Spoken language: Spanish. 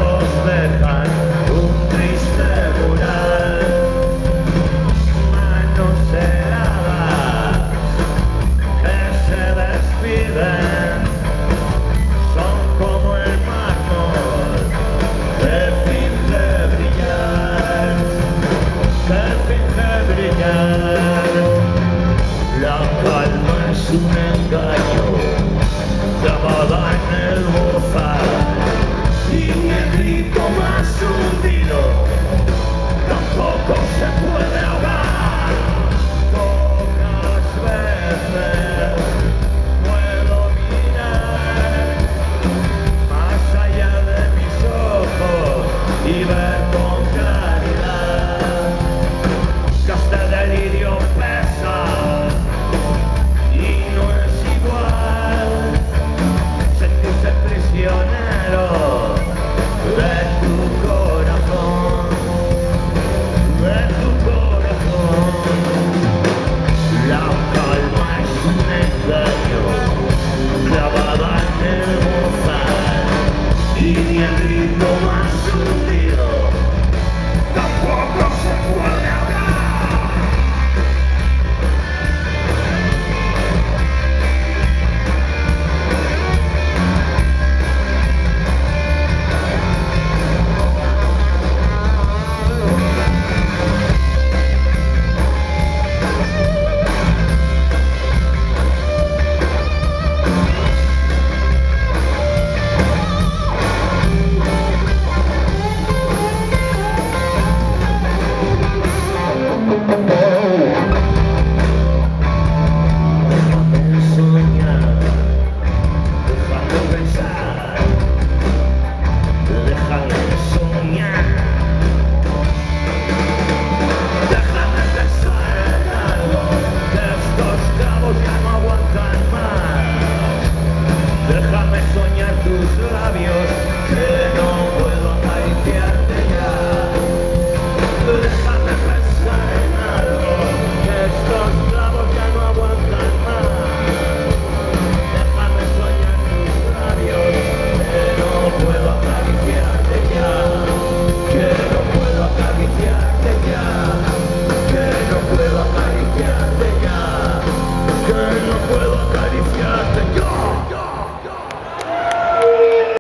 ojos dejan un triste mural, manos heladas que se despiden, son como el mármol que finge brillar, que finge brillar. La calma es un engaño grabada en el bozal, y el grito más hundido tampoco se puede ahogar. Pocas veces puedo mirar más allá de mis ojos y ver con claridad que este delirio pesa y no es igual sentirse prisionero de tu corazón, de tu corazón. La calma es un engaño grabada en el bozal, y ni el ritmo más